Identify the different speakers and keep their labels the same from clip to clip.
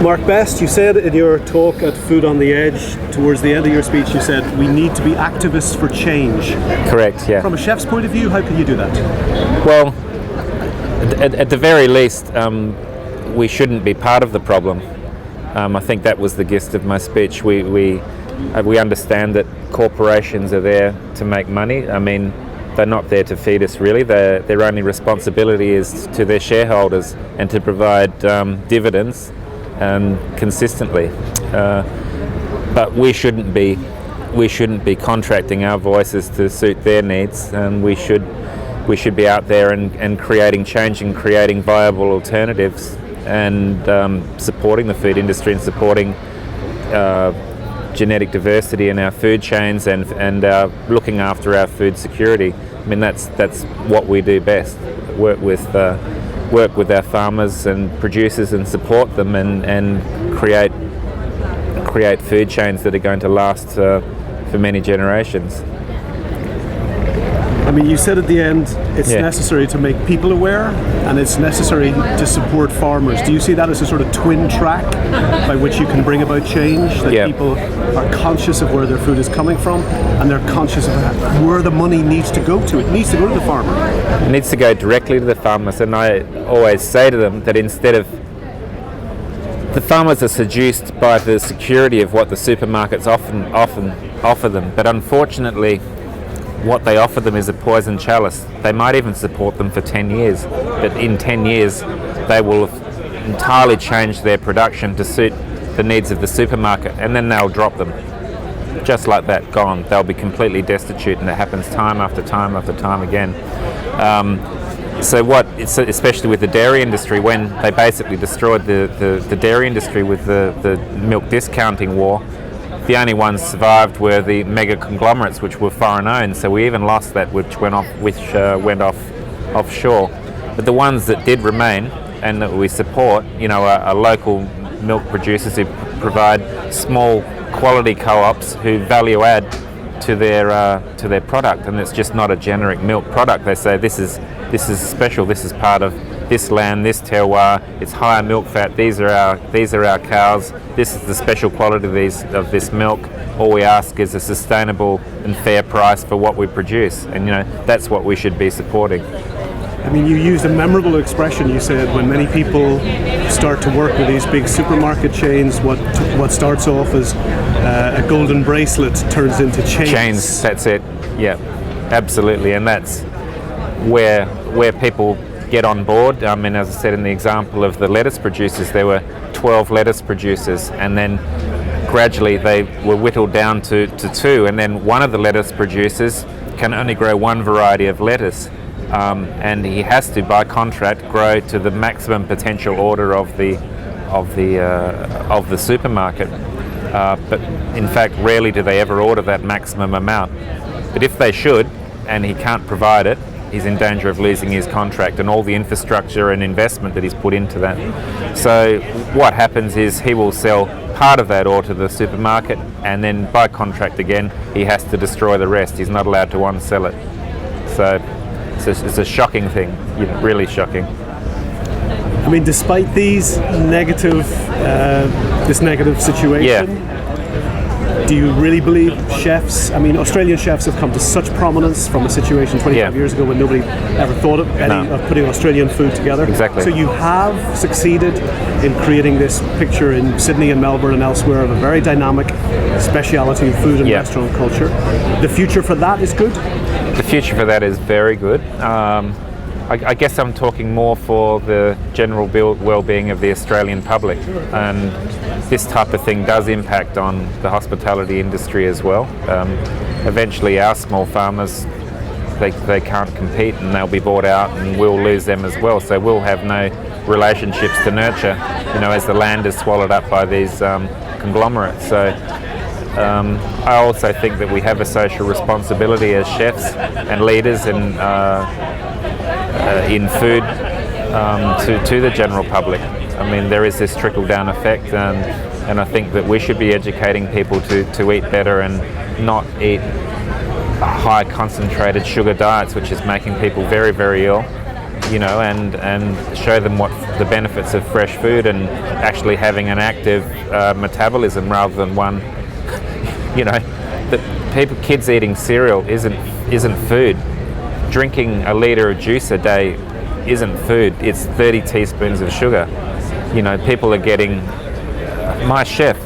Speaker 1: Mark Best, you said in your talk at Food on the Edge, towards the end of your speech, you said we need to be activists for change.
Speaker 2: Correct, yeah.
Speaker 1: From a chef's point of view, how can you do that?
Speaker 2: Well, at the very least, we shouldn't be part of the problem. I think that was the gist of my speech. We understand that corporations are there to make money. I mean, they're not there to feed us, really. Their only responsibility is to their shareholders and to provide dividends consistently. But we shouldn't be contracting our voices to suit their needs, and we should be out there and creating change and creating viable alternatives and supporting the food industry and supporting genetic diversity in our food chains and looking after our food security. I mean, that's what we do best. Work with our farmers and producers and support them and create food chains that are going to last for many generations.
Speaker 1: I mean, you said at the end it's necessary to make people aware and it's necessary to support farmers. Do you see that as a sort of twin track by which you can bring about change? That people are conscious of where their food is coming from and they're conscious of where the money needs to go to. It needs to go to the farmer.
Speaker 2: It needs to go directly to the farmers, and I always say to them that instead of the farmers are seduced by the security of what the supermarkets often offer them, but unfortunately what they offer them is a poison chalice. They might even support them for 10 years, but in 10 years they will have entirely changed their production to suit the needs of the supermarket, and then they'll drop them. Just like that, gone. They'll be completely destitute, and it happens time after time after time again. Especially with the dairy industry, when they basically destroyed the dairy industry with the milk discounting war, the only ones survived were the mega conglomerates, which were foreign owned. So we even lost that, which went off offshore. But the ones that did remain and that we support, are local milk producers who provide small quality co-ops who value add to their product, and it's just not a generic milk product. They say this is special. This is part of this land, this terroir. It's higher milk fat. These are our cows. This is the special quality of this milk. All we ask is a sustainable and fair price for what we produce, and that's what we should be supporting.
Speaker 1: I mean, you used a memorable expression. You said when many people start to work with these big supermarket chains, what starts off as a golden bracelet turns into chains.
Speaker 2: Chains, that's it. Yeah, absolutely, and that's where people get on board. I mean, as I said in the example of the lettuce producers, there were 12 lettuce producers, and then gradually they were whittled down to 2, and then one of the lettuce producers can only grow one variety of lettuce. And he has to, by contract, grow to the maximum potential order of the supermarket. But in fact, rarely do they ever order that maximum amount. But if they should, and he can't provide it, he's in danger of losing his contract and all the infrastructure and investment that he's put into that. So what happens is he will sell part of that ore to the supermarket, and then by contract again, he has to destroy the rest. He's not allowed to unsell it. So it's a shocking thing, really shocking.
Speaker 1: I mean, despite this negative situation, do you really believe chefs? I mean, Australian chefs have come to such prominence from a situation 25 years ago when nobody ever thought of putting Australian food together.
Speaker 2: Exactly.
Speaker 1: So you have succeeded in creating this picture in Sydney and Melbourne and elsewhere of a very dynamic speciality food and restaurant culture. The future for that is good?
Speaker 2: The future for that is very good. I guess I'm talking more for the general well-being of the Australian public, and this type of thing does impact on the hospitality industry as well. Eventually our small farmers, they can't compete and they'll be bought out, and we'll lose them as well, so we'll have no relationships to nurture, as the land is swallowed up by these conglomerates. So I also think that we have a social responsibility as chefs and leaders in food to the general public. I mean, there is this trickle-down effect, and I think that we should be educating people to eat better and not eat high concentrated sugar diets, which is making people very, very ill. and show them what the benefits of fresh food and actually having an active metabolism rather than one. That kids eating cereal isn't food. Drinking a litre of juice a day isn't food. It's 30 teaspoons of sugar. People are getting. My chef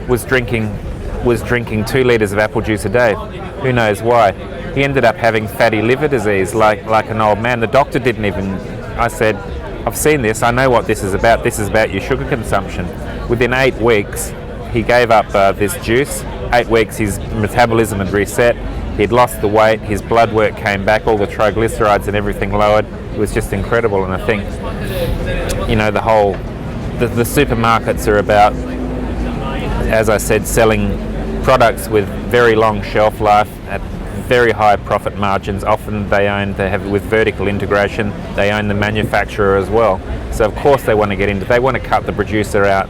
Speaker 2: was drinking 2 litres of apple juice a day. Who knows why? He ended up having fatty liver disease like an old man. The doctor didn't even. I said, I've seen this. I know what this is about. This is about your sugar consumption. Within 8 weeks, he gave up this juice. 8 weeks, his metabolism had reset. He'd lost the weight. His blood work came back. All the triglycerides and everything lowered. It was just incredible. And I think, the supermarkets are about, as I said, selling products with very long shelf life at very high profit margins. Often they have with vertical integration, they own the manufacturer as well. So of course they want to cut the producer out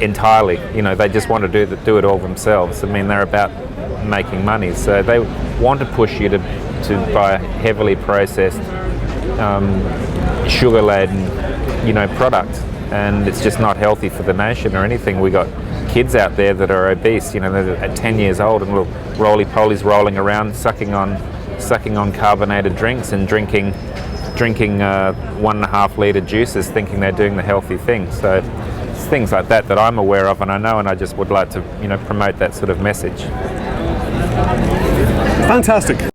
Speaker 2: entirely. They just want to do it all themselves. I mean, they're about making money. So they want to push you to buy heavily processed, sugar-laden, products. And it's just not healthy for the nation or anything. We got kids out there that are obese, they're at 10 years old and little roly-polies rolling around, sucking on carbonated drinks and drinking 1.5 litre juices, thinking they're doing the healthy thing. So it's things like that I'm aware of, and I know, and I just would like to, promote that sort of message.
Speaker 1: Fantastic.